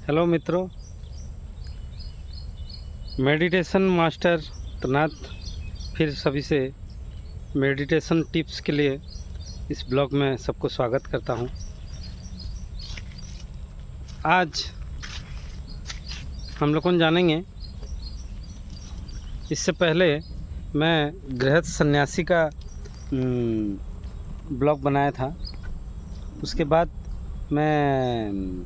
Hello मित्रों, meditation master तनात फिर सभी से मेडिटेशन टिप्स के लिए इस ब्लॉग में सबको स्वागत करता हूं। आज हम लोग जानेंगे, इससे पहले मैं गृहस्थ सन्यासी का ब्लॉग बनाया था। उसके बाद मैं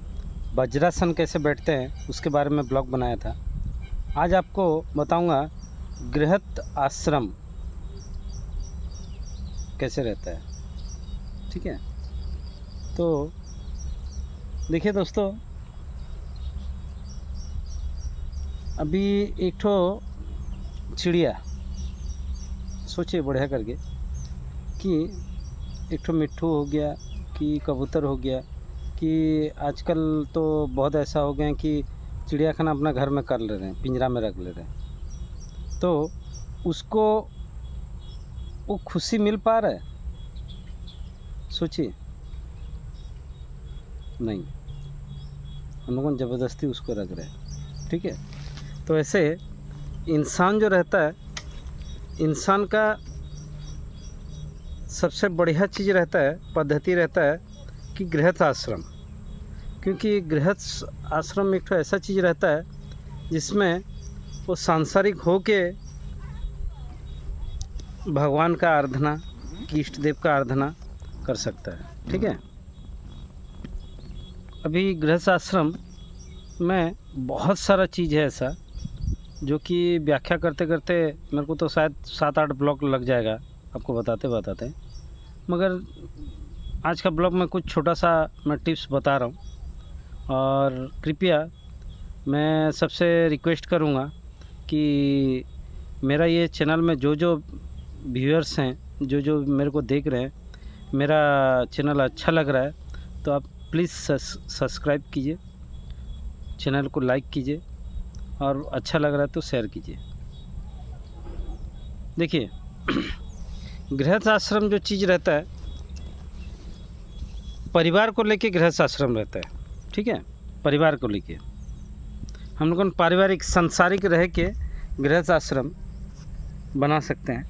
वज्रासन कैसे बैठते हैं उसके बारे में ब्लॉग बनाया था। आज आपको बताऊंगा गृहस्थ आश्रम कैसे रहता है। ठीक है, तो देखिए दोस्तों, अभी एक ठो चिड़िया, सोचिए बढ़िया करके, कि एक ठो मिट्ठू हो गया कि कबूतर हो गया, कि आजकल तो बहुत ऐसा हो गया कि चिड़िया खाना अपना घर में कर ले रहे हैं, पिंजरा में रख ले रहे हैं। तो उसको वो खुशी मिल पा रहा है? सोचिए, नहीं, हम लोगों ने ज़बरदस्ती उसको रख रहे हैं। ठीक है, तो ऐसे इंसान जो रहता है, इंसान का सबसे बढ़िया चीज़ रहता है, पद्धति रहता है कि गृहस्थ आश्रम। क्योंकि गृहस्थ आश्रम एक तो ऐसा चीज़ रहता है जिसमें वो सांसारिक हो के भगवान का आराधना, की इष्ट देव का आराधना कर सकता है। ठीक है, अभी गृहस्थ आश्रम में बहुत सारा चीज़ है ऐसा जो कि व्याख्या करते करते मेरे को तो शायद 7-8 ब्लॉग लग जाएगा आपको बताते बताते, मगर आज का ब्लॉग में कुछ छोटा सा मैं टिप्स बता रहा हूँ। और कृपया मैं सबसे रिक्वेस्ट करूँगा कि मेरा ये चैनल में जो जो व्यूअर्स हैं, जो जो मेरे को देख रहे हैं, मेरा चैनल अच्छा लग रहा है तो आप प्लीज़ सब्सक्राइब कीजिए, चैनल को लाइक कीजिए, और अच्छा लग रहा है तो शेयर कीजिए। देखिए गृहस्थ आश्रम जो चीज़ रहता है, परिवार को लेके गृहस्थ आश्रम रहता है। ठीक है, परिवार को लेके हम लोग पारिवारिक सांसारिक रह के गृहस्थ आश्रम बना सकते हैं।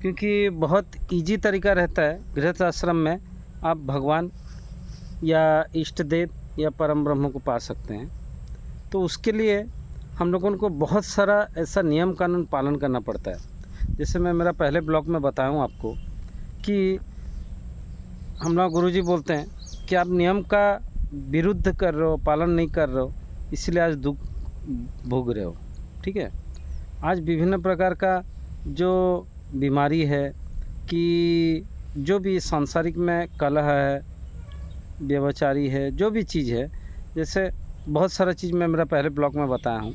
क्योंकि बहुत इजी तरीका रहता है गृहस्थ आश्रम में, आप भगवान या इष्ट देव या परम ब्रह्म को पा सकते हैं। तो उसके लिए हम लोगों को बहुत सारा ऐसा नियम कानून पालन करना पड़ता है। जैसे मैं मेरा पहले ब्लॉग में बताऊं आपको कि हम लोग गुरुजी बोलते हैं कि आप नियम का विरुद्ध कर रहे हो, पालन नहीं कर रहे हो, इसलिए आज दुख भोग रहे हो। ठीक है, आज विभिन्न प्रकार का जो बीमारी है, कि जो भी सांसारिक में कलह है, व्यभिचारी है, जो भी चीज़ है, जैसे बहुत सारा चीज़ मैं मेरा पहले ब्लॉग में बताया हूँ।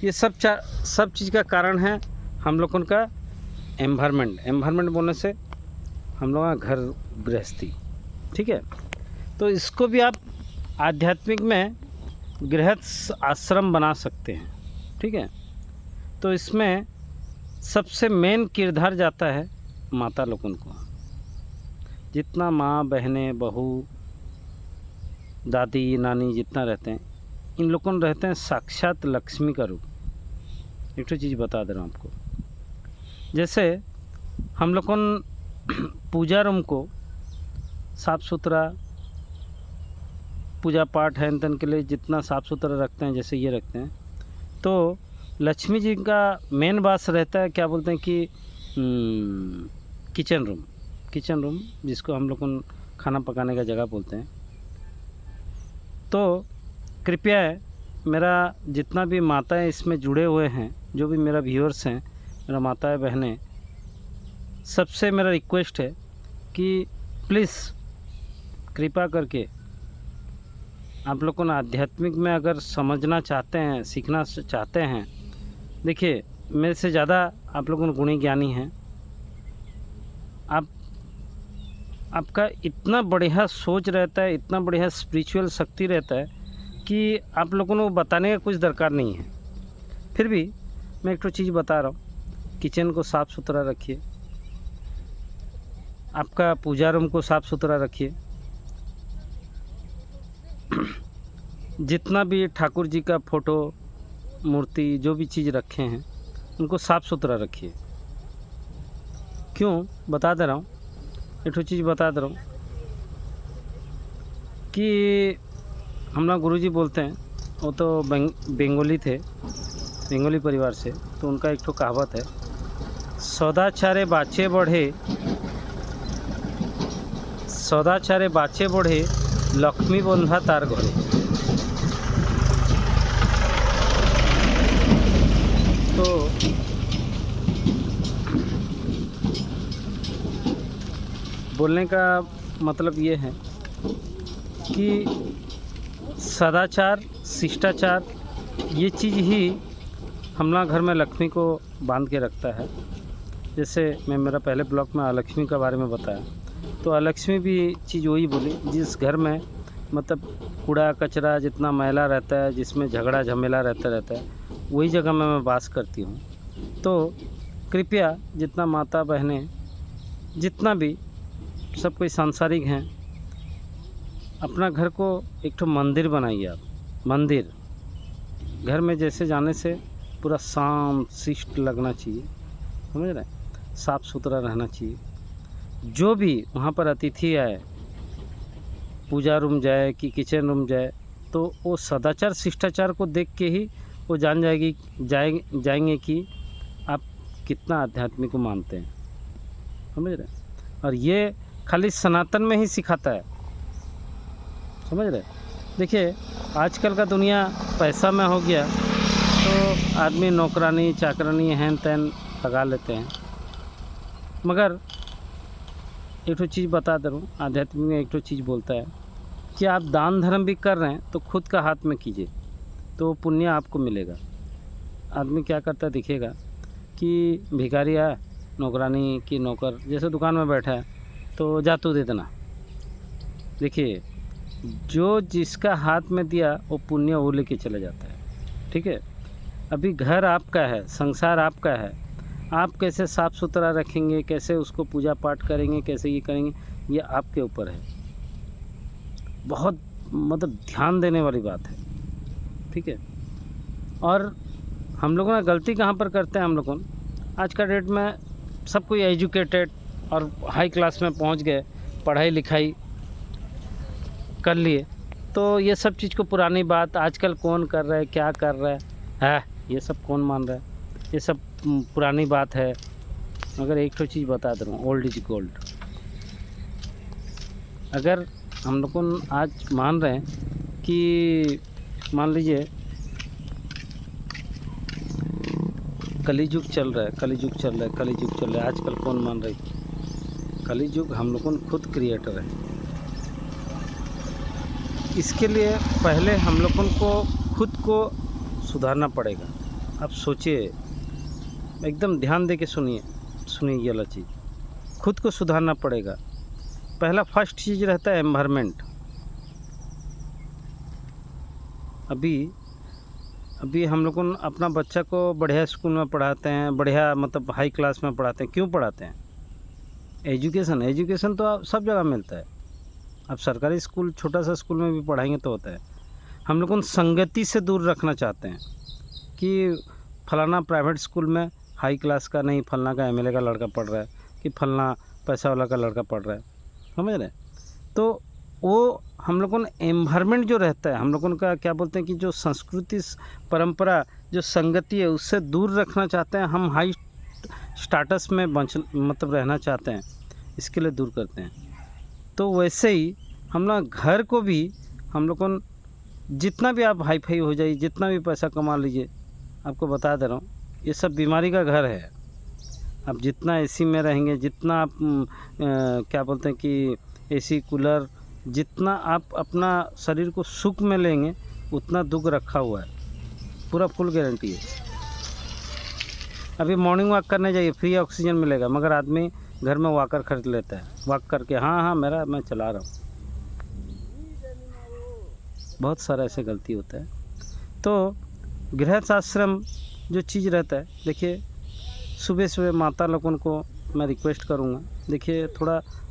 ये सब चीज़ का कारण है हम लोगों का एनवायरनमेंट बोलने से हम लोगों का घर गृहस्थी। ठीक है, तो इसको भी आप आध्यात्मिक में गृहस्थ आश्रम बना सकते हैं। ठीक है, तो इसमें सबसे मेन किरदार जाता है माता लोगों को। जितना माँ, बहनें, बहू, दादी, नानी जितना रहते हैं, इन लोगों रहते हैं साक्षात लक्ष्मी का रूप। एक तो चीज़ बता दे रहा हूँ आपको, जैसे हम लोगों पूजा रूम को साफ़ सुथरा, पूजा पाठ है तन के लिए जितना साफ़ सुथरा रखते हैं, जैसे ये रखते हैं, तो लक्ष्मी जी का मेन वास रहता है, क्या बोलते हैं कि किचन रूम जिसको हम लोग खाना पकाने का जगह बोलते हैं। तो कृपया मेरा जितना भी माताएं इसमें जुड़े हुए हैं, जो भी मेरा व्यूअर्स हैं, मेरा माताएं बहनें, सबसे मेरा रिक्वेस्ट है कि प्लीज़ कृपा करके आप लोगों को आध्यात्मिक में अगर समझना चाहते हैं, सीखना चाहते हैं, देखिए मेरे से ज़्यादा आप लोगों गुणी ज्ञानी हैं। आपका इतना बढ़िया सोच रहता है, इतना बढ़िया स्पिरिचुअल शक्ति रहता है कि आप लोगों को बताने का कुछ दरकार नहीं है। फिर भी मैं एक तो चीज़ बता रहा हूँ, किचन को साफ़ सुथरा रखिए, आपका पूजा रूम को साफ़ सुथरा रखिए, जितना भी ठाकुर जी का फ़ोटो मूर्ति जो भी चीज़ रखे हैं उनको साफ़ सुथरा रखिए। क्यों बता दे रहा हूँ, एक ठो चीज़ बता दे रहा हूँ कि हम लोग गुरुजी बोलते हैं, वो तो बंगाली थे, बंगाली परिवार से, तो उनका एक ठो कहावत है, सदाचारे बाचे बढ़े लक्ष्मी बंधा तार घरे। तो बोलने का मतलब ये है कि सदाचार शिष्टाचार ये चीज़ ही हमारा घर में लक्ष्मी को बांध के रखता है। जैसे मैं मेरा पहले ब्लॉग में अलक्ष्मी के बारे में बताया, तो अलक्ष्मी भी चीज़ वही बोली, जिस घर में मतलब कूड़ा कचरा जितना मैला रहता है, जिसमें झगड़ा झमेला रहता है, वही जगह में मैं वास करती हूँ। तो कृपया जितना माता बहनें जितना भी सब कोई सांसारिक हैं, अपना घर को एक ठो मंदिर बनाइए। आप मंदिर घर में जैसे जाने से पूरा शांत शिष्ट लगना चाहिए, समझ रहे हैं, साफ़ सुथरा रहना चाहिए। जो भी वहाँ पर अतिथि आए, पूजा रूम जाए कि किचन रूम जाए, तो वो सदाचार शिष्टाचार को देख के ही वो जान जाएंगे कि आप कितना आध्यात्मिक को मानते हैं, समझ रहे हैं। और ये खाली सनातन में ही सिखाता है, समझ रहे। देखिए आजकल का दुनिया पैसा में हो गया, तो आदमी नौकरानी चाकरानी हैन तैन लगा लेते हैं। मगर एक तो चीज़ बता दे रहा हूँ, आध्यात्मिक में एक तो चीज़ बोलता है कि आप दान धर्म भी कर रहे हैं तो खुद का हाथ में कीजिए, तो पुण्य आपको मिलेगा। आदमी क्या करता दिखेगा कि भिखारी है, नौकरानी की नौकर जैसे दुकान में बैठा है, तो जा तू दे देना। देखिए जो जिसका हाथ में दिया वो पुण्य वो लेके चला जाता है, ठीक है। अभी घर आपका है, संसार आपका है, आप कैसे साफ़ सुथरा रखेंगे, कैसे उसको पूजा पाठ करेंगे, कैसे ये करेंगे, ये आपके ऊपर है। बहुत मतलब ध्यान देने वाली बात है, ठीक है। और हम लोगों ने गलती कहाँ पर करते हैं, हम लोगों आज का डेट में सब कोई एजुकेटेड और हाई क्लास में पहुंच गए, पढ़ाई लिखाई कर लिए, तो ये सब चीज़ को पुरानी बात आजकल कौन कर रहा है, क्या कर रहा है, ये सब कौन मान रहा है, ये सब पुरानी बात है। मगर एक तो चीज़ बता दे रहा हूँ, ओल्ड इज गोल्ड। अगर हम लोग आज मान रहे हैं कि मान लीजिए कलियुग चल रहा है, आजकल कौन मान रहा है कलियुग? हम लोगों खुद क्रिएटर है। इसके लिए पहले हम लोगों को खुद को सुधारना पड़ेगा। आप सोचिए, एकदम ध्यान दे के सुनिए ये वाला चीज़, खुद को सुधारना पड़ेगा। पहला फर्स्ट चीज़ रहता है एनवायरनमेंट। अभी हम लोग अपना बच्चा को बढ़िया स्कूल में पढ़ाते हैं, बढ़िया मतलब हाई क्लास में पढ़ाते हैं। क्यों पढ़ाते हैं? एजुकेशन तो आप सब जगह मिलता है। अब सरकारी स्कूल, छोटा सा स्कूल में भी पढ़ाएंगे तो होता है। हम लोग संगति से दूर रखना चाहते हैं कि फलाना प्राइवेट स्कूल में हाई क्लास का नहीं, फलाना का एमएलए का लड़का पढ़ रहा है, कि फलाना पैसा वाला का लड़का पढ़ रहा है, समझ रहे। तो वो हम लोगों ने एनवायरनमेंट जो रहता है, हम लोगों का क्या बोलते हैं कि जो संस्कृति परंपरा जो संगति है, उससे दूर रखना चाहते हैं। हम हाई स्टाटस में मतलब रहना चाहते हैं, इसके लिए दूर करते हैं। तो वैसे ही हम लोग घर को भी, हम लोग को जितना भी आप हाई फाई हो जाइए, जितना भी पैसा कमा लीजिए, आपको बता दे रहा हूँ ये सब बीमारी का घर है। आप जितना एसी में रहेंगे, जितना आप क्या बोलते हैं कि एसी कूलर, जितना आप अपना शरीर को सुख में लेंगे, उतना दुख रखा हुआ है, पूरा फुल गारंटी है। अभी मॉर्निंग वॉक करने जाइए, फ्री ऑक्सीजन मिलेगा, मगर आदमी घर में वॉकर खरीद लेता है, वॉक करके हाँ मैं चला रहा हूँ। बहुत सारा ऐसे गलती होता है। तो गृहस्थ आश्रम जो चीज़ रहता है, देखिए सुबह माता लोगों को मैं रिक्वेस्ट करूँगा, देखिए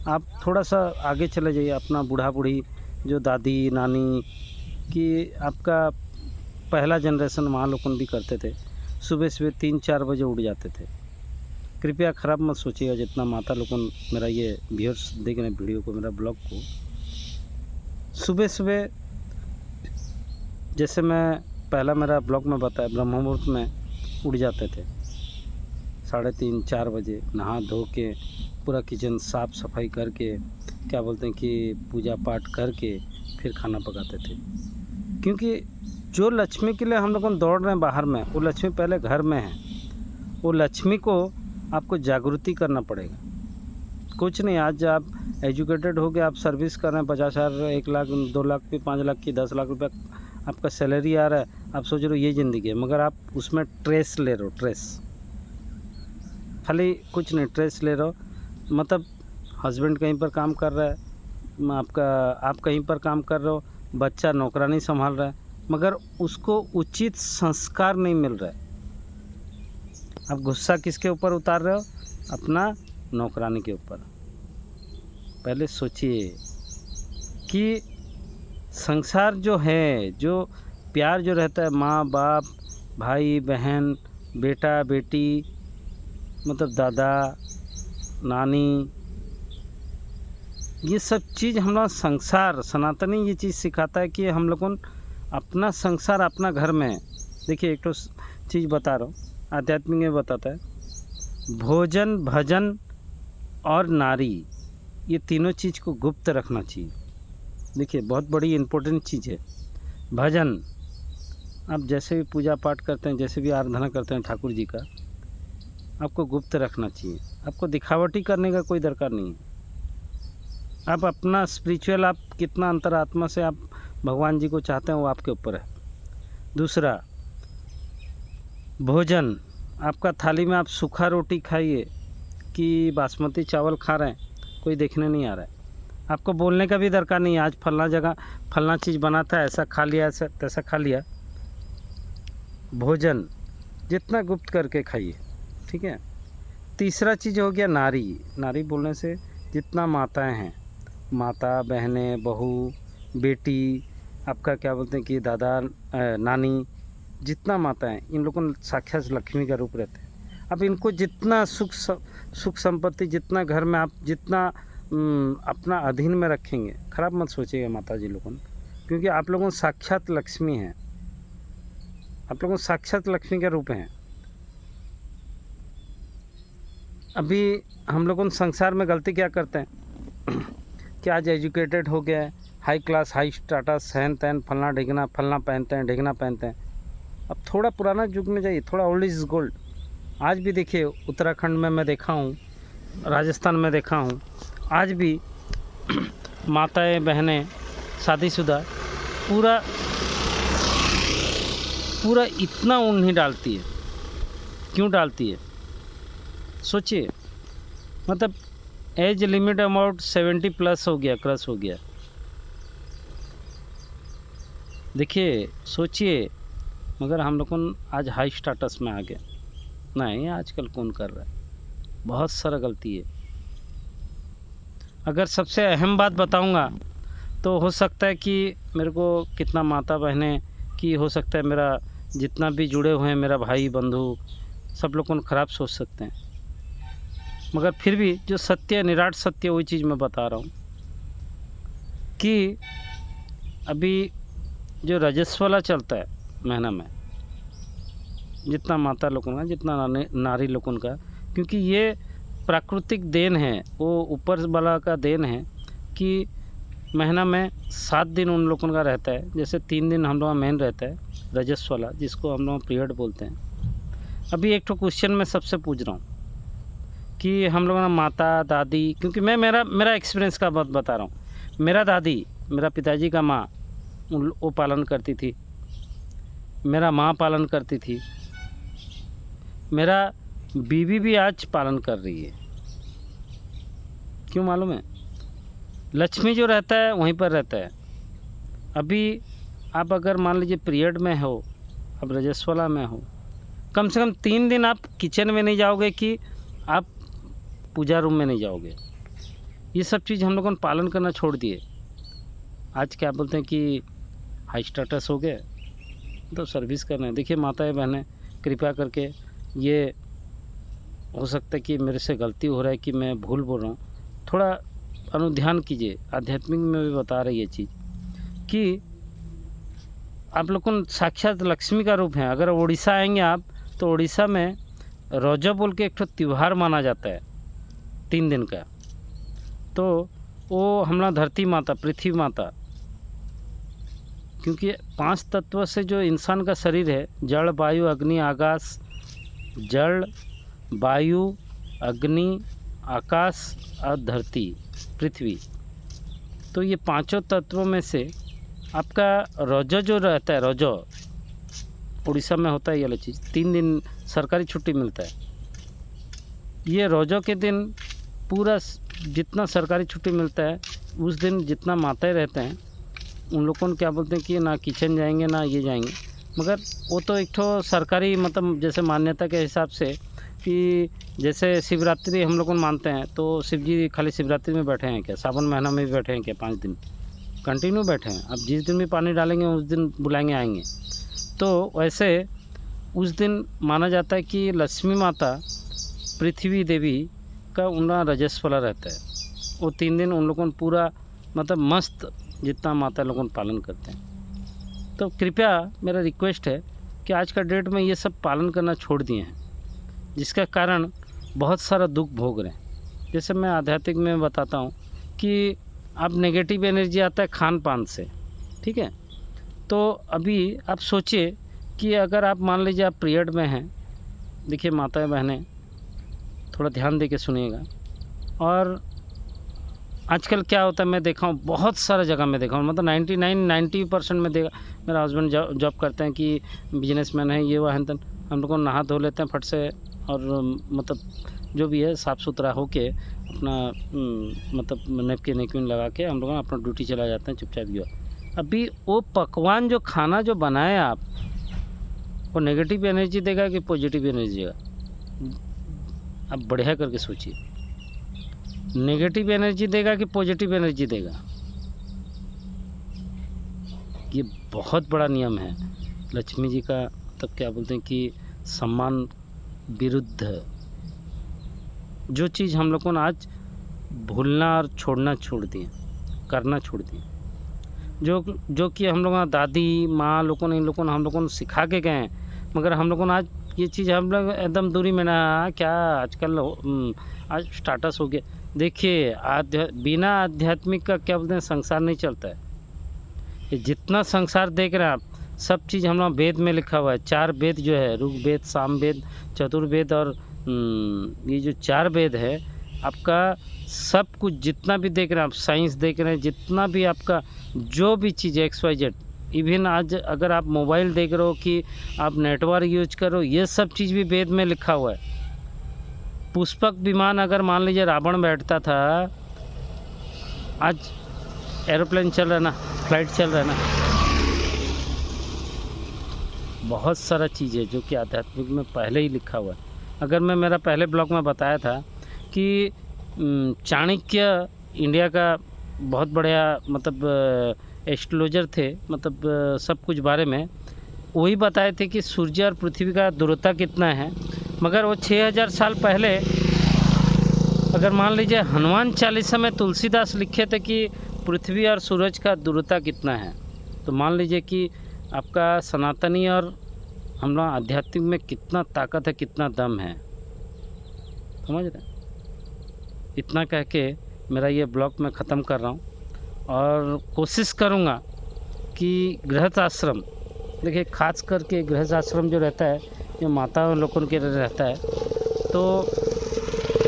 आप थोड़ा सा आगे चले जाइए। अपना बूढ़ा बूढ़ी जो दादी नानी कि आपका पहला जनरेशन वहाँ लोग भी करते थे, सुबह सुबह 3-4 बजे उठ जाते थे। कृपया ख़राब मत सोचिएगा, जितना माता लोग मेरा ये व्यूअर्स देख रहे हैं वीडियो को, मेरा ब्लॉग को, सुबह सुबह जैसे मैं पहला मेरा ब्लॉग में बताया, ब्रह्म मुहूर्त में उठ जाते थे 3:30-4 बजे, नहा धो के पूरा किचन साफ़ सफाई करके, क्या बोलते हैं कि पूजा पाठ करके फिर खाना पकाते थे। क्योंकि जो लक्ष्मी के लिए हम लोग दौड़ रहे हैं बाहर में, वो लक्ष्मी पहले घर में है। वो लक्ष्मी को आपको जागृति करना पड़ेगा। कुछ नहीं, आज आप एजुकेटेड हो गए, आप सर्विस कर रहे हैं, 50,000, 1 लाख, 2 लाख की, 5 लाख की, 10 लाख रुपया आपका सैलरी आ रहा है, आप सोच रहे हो ये ज़िंदगी है, मगर आप उसमें ट्रेस ले रहे हो, ट्रेस, खाली कुछ नहीं, ट्रेस ले रहे हो। मतलब हस्बैंड कहीं पर काम कर रहा है, आप कहीं पर काम कर रहे हो, बच्चा नौकरानी संभाल रहा है, मगर उसको उचित संस्कार नहीं मिल रहा है। आप गुस्सा किसके ऊपर उतार रहे हो? अपना नौकरानी के ऊपर। पहले सोचिए कि संसार जो है, जो प्यार जो रहता है, माँ बाप, भाई बहन, बेटा बेटी, मतलब दादा नानी, ये सब चीज़ हमारा संसार, सनातनी ये चीज़ सिखाता है कि हम लोगों अपना संसार अपना घर में है। देखिए एक तो चीज़ बता रहा हूँ, आध्यात्मिक में बताता है, भोजन भजन और नारी, ये तीनों चीज़ को गुप्त रखना चाहिए। देखिए बहुत बड़ी इम्पोर्टेंट चीज़ है। भजन, आप जैसे भी पूजा पाठ करते हैं, जैसे भी आराधना करते हैं ठाकुर जी का, आपको गुप्त रखना चाहिए। आपको दिखावटी करने का कोई दरकार नहीं है। आप अपना स्पिरिचुअल, आप कितना अंतरात्मा से आप भगवान जी को चाहते हैं, वो आपके ऊपर है। दूसरा, भोजन, आपका थाली में आप सूखा रोटी खाइए कि बासमती चावल खा रहे हैं, कोई देखने नहीं आ रहा है। आपको बोलने का भी दरकार नहीं है, आज फलना जगह फलना चीज़ बनाता है, ऐसा खा लिया, ऐसा तैसा खा लिया। भोजन जितना गुप्त करके खाइए, ठीक है। तीसरा चीज़ हो गया नारी। नारी बोलने से जितना माताएं हैं, माता, बहनें, बहू, बेटी, आपका क्या बोलते हैं कि दादा, नानी, जितना माता हैं, इन लोगों को साक्षात लक्ष्मी का रूप रहते हैं। अब इनको जितना सुख संपत्ति, जितना घर में आप जितना अपना अधीन में रखेंगे, खराब मत सोचिएगा माता जी लोगों, क्योंकि आप लोगों साक्षात लक्ष्मी हैं, आप लोगों साक्षात लक्ष्मी के रूप हैं। अभी हम लोगों संसार में गलती क्या करते हैं कि आज एजुकेटेड हो गया है, हाई क्लास, हाई स्टेटस, हैन तैन, फलना ढिगना, फलना पहनते हैं, ढिगना पहनते हैं। अब थोड़ा पुराना युग में जाइए, थोड़ा ओल्ड इज़ गोल्ड। आज भी देखिए उत्तराखंड में मैं देखा हूँ, राजस्थान में देखा हूँ, आज भी माताएं बहनें शादीशुदा पूरा इतना ऊन नहीं डालती है। क्यों डालती है? सोचिए, मतलब एज लिमिट अमाउंट 70 प्लस हो गया, क्रॉस हो गया। देखिए सोचिए, मगर हम लोग आज हाई स्टेटस में आ गए। नहीं, आजकल कौन कर रहा है? बहुत सारा गलती है। अगर सबसे अहम बात बताऊंगा तो हो सकता है कि मेरे को कितना माता बहनें की, हो सकता है मेरा जितना भी जुड़े हुए हैं, मेरा भाई बंधु, सब लोग को ख़राब सोच सकते हैं, मगर फिर भी जो सत्य, निराट सत्य, वही चीज़ मैं बता रहा हूँ कि अभी जो रजस्वला चलता है महीना में, जितना माता लोगों का, जितना नारी लोगों का, क्योंकि ये प्राकृतिक देन है, वो ऊपर वाला का देन है कि महीना में 7 दिन उन लोगों का रहता है। जैसे 3 दिन हम लोग का मेन रहता है रजस्वला, जिसको हम लोग पीरियड बोलते हैं। अभी एक तो क्वेश्चन मैं सबसे पूछ रहा हूँ कि हम लोगों ना माता दादी, क्योंकि मैं मेरा एक्सपीरियंस का बात बता रहा हूँ। मेरा दादी, मेरा पिताजी का माँ, वो पालन करती थी, मेरा माँ पालन करती थी, मेरा बीवी भी आज पालन कर रही है। क्यों मालूम है? लक्ष्मी जो रहता है वहीं पर रहता है। अभी आप अगर मान लीजिए पीरियड में हो, अब रजस्वला में हो, कम से कम 3 दिन आप किचन में नहीं जाओगे कि आप पूजा रूम में नहीं जाओगे। ये सब चीज़ हम लोगों ने पालन करना छोड़ दिए। आज क्या बोलते हैं कि हाई स्टेटस हो गए तो सर्विस कर रहे हैं। देखिए माताएं बहनें, कृपया करके, ये हो सकता है कि मेरे से गलती हो रहा है कि मैं भूल बोल रहा हूँ, थोड़ा अनुध्यान कीजिए। आध्यात्मिक में भी बता रही है चीज़ कि आप लोग को साक्षात लक्ष्मी का रूप है। अगर उड़ीसा आएंगे आप तो उड़ीसा में रोजा बोल के एक तो त्यौहार माना जाता है 3 दिन का। तो वो हमारा धरती माता, पृथ्वी माता, क्योंकि 5 तत्व से जो इंसान का शरीर है, जल वायु अग्नि आकाश, जल वायु अग्नि आकाश और धरती पृथ्वी, तो ये 5 तत्वों में से आपका रोजा जो रहता है, रोजा उड़ीसा में होता है ये वाला चीज़, 3 दिन सरकारी छुट्टी मिलता है। ये रोजा के दिन पूरा जितना सरकारी छुट्टी मिलता है उस दिन जितना माताएं रहते हैं उन लोगों को क्या बोलते हैं कि ना किचन जाएंगे ना ये जाएंगे, मगर वो तो एक तो सरकारी मतलब जैसे मान्यता के हिसाब से कि जैसे शिवरात्रि हम लोग मानते हैं तो शिव जी खाली शिवरात्रि में बैठे हैं क्या? सावन महीना में भी बैठे हैं क्या? 5 दिन कंटिन्यू बैठे हैं। अब जिस दिन भी पानी डालेंगे उस दिन बुलाएंगे आएंगे। तो वैसे उस दिन माना जाता है कि लक्ष्मी माता पृथ्वी देवी का उनका रजस्वला रहता है। वो 3 दिन उन लोगों को पूरा मतलब मस्त जितना माता लोगों पालन करते हैं। तो कृपया मेरा रिक्वेस्ट है कि आज का डेट में ये सब पालन करना छोड़ दिए हैं, जिसका कारण बहुत सारा दुख भोग रहे हैं। जैसे मैं आध्यात्मिक में बताता हूँ कि अब नेगेटिव एनर्जी आता है खान पान से, ठीक है। तो अभी आप सोचिए कि अगर आप मान लीजिए आप पीरियड में हैं, देखिए माताएं बहनें थोड़ा ध्यान दे के सुनिएगा। और आजकल क्या होता है मैं देखा हूँ, बहुत सारा जगह में देखा हूँ, मतलब 90% में देखा। मेरा हस्बैंड जॉब करते हैं कि बिजनेसमैन है, ये वह है, हम लोग को नहा धो लेते हैं फट से, और मतलब जो भी है साफ़ सुथरा होके अपना मतलब नेपकिन लगा के हम लोग अपना ड्यूटी चला जाते हैं चुपचाप। गया अभी वो पकवान जो खाना जो बनाए आप, वो नेगेटिव एनर्जी देगा कि पॉजिटिव एनर्जी देगा? आप बढ़िया करके सोचिए, नेगेटिव एनर्जी देगा कि पॉजिटिव एनर्जी देगा? ये बहुत बड़ा नियम है लक्ष्मी जी का। तब क्या बोलते हैं कि सम्मान विरुद्ध जो चीज़ हम लोगों ने आज भूलना और छोड़ना छोड़ दिए, करना छोड़ दिए, जो कि हम लोगों दादी माँ लोगों ने इन लोगों ने हम लोगों ने सिखा के गए हैं, मगर हम लोगों ने आज ये चीज़ हम लोग एकदम दूरी में ना, क्या आजकल आज स्टाटस हो गया। देखिए बिना आध्यात्मिक का क्या बोलते हैं संसार नहीं चलता है। ये जितना संसार देख रहे हैं आप, सब चीज़ हम लोग वेद में लिखा हुआ है। 4 वेद जो है, ऋग्वेद, सामवेद, चतुर्वेद और ये जो 4 वेद है आपका, सब कुछ जितना भी देख रहे हैं आप, साइंस देख रहे हैं, जितना भी आपका जो भी चीज़ XYZ, इवन आज अगर आप मोबाइल देख रहे हो कि आप नेटवर्क यूज करो, ये सब चीज़ भी वेद में लिखा हुआ है। पुष्पक विमान अगर मान लीजिए रावण बैठता था, आज एरोप्लेन चल रहा है ना, फ्लाइट चल रहा है ना। बहुत सारा चीज़ है जो कि आध्यात्मिक में पहले ही लिखा हुआ है। अगर मैं मेरा पहले ब्लॉग में बताया था कि चाणक्य इंडिया का बहुत बढ़िया मतलब एस्ट्रोलॉजर थे, मतलब सब कुछ बारे में वही बताए थे कि सूर्य और पृथ्वी का दूरता कितना है। मगर वो 6000 साल पहले अगर मान लीजिए हनुमान चालीसा में तुलसीदास लिखे थे कि पृथ्वी और सूरज का दूरता कितना है, तो मान लीजिए कि आपका सनातनी और हम लोग आध्यात्मिक में कितना ताकत है, कितना दम है, समझ रहे हैं। इतना कह के मेरा ये ब्लॉग मैं ख़त्म कर रहा हूँ और कोशिश करूँगा कि गृहस्थ आश्रम, देखिए खास करके गृहस्थ आश्रम जो रहता है, जो माता लोगों के रहता है, तो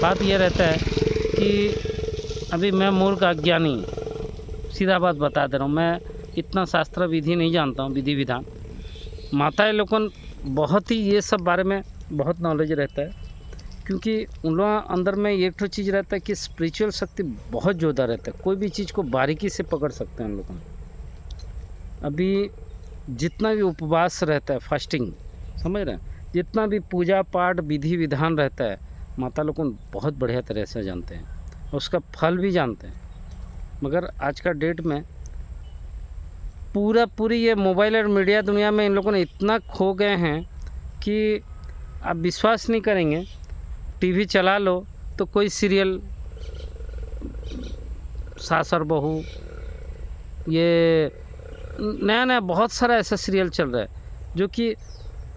बात ये रहता है कि अभी मैं मूर्ख अज्ञानी, सीधा बात बता दे रहा हूँ, मैं इतना शास्त्र विधि नहीं जानता हूँ, विधि विधान। माताएं लोगों बहुत ही ये सब बारे में बहुत नॉलेज रहता है, क्योंकि उन लोगों अंदर में एक तो चीज़ रहता है कि स्पिरिचुअल शक्ति बहुत ज़्यादा रहता है, कोई भी चीज़ को बारीकी से पकड़ सकते हैं उन लोगों। अभी जितना भी उपवास रहता है, फास्टिंग, समझ रहे हैं, जितना भी पूजा पाठ विधि विधान रहता है, माता लोग बहुत बढ़िया तरह से जानते हैं और उसका फल भी जानते हैं। मगर आज का डेट में पूरी ये मोबाइल और मीडिया दुनिया में इन लोगों ने इतना खो गए हैं कि आप विश्वास नहीं करेंगे। टीवी चला लो तो कोई सीरियल, सास और बहू, ये नया नया बहुत सारा ऐसा सीरियल चल रहा है जो कि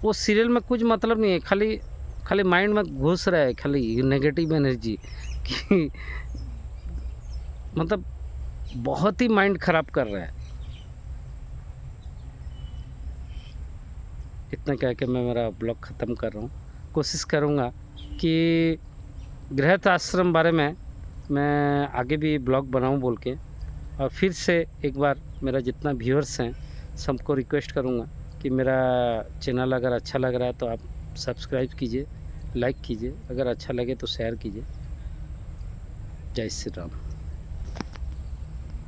वो सीरियल में कुछ मतलब नहीं है, खाली माइंड में घुस रहा है, खाली नेगेटिव एनर्जी कि मतलब बहुत ही माइंड ख़राब कर रहा है। इतना कह के मैं मेरा ब्लॉग ख़त्म कर रहा हूँ। कोशिश करूँगा कि गृहस्थ आश्रम बारे में मैं आगे भी ब्लॉग बनाऊँ बोल के, और फिर से एक बार मेरा जितना व्यूअर्स हैं सबको रिक्वेस्ट करूँगा कि मेरा चैनल अगर अच्छा लग रहा है तो आप सब्सक्राइब कीजिए, लाइक कीजिए, अगर अच्छा लगे तो शेयर कीजिए। जय श्री राम।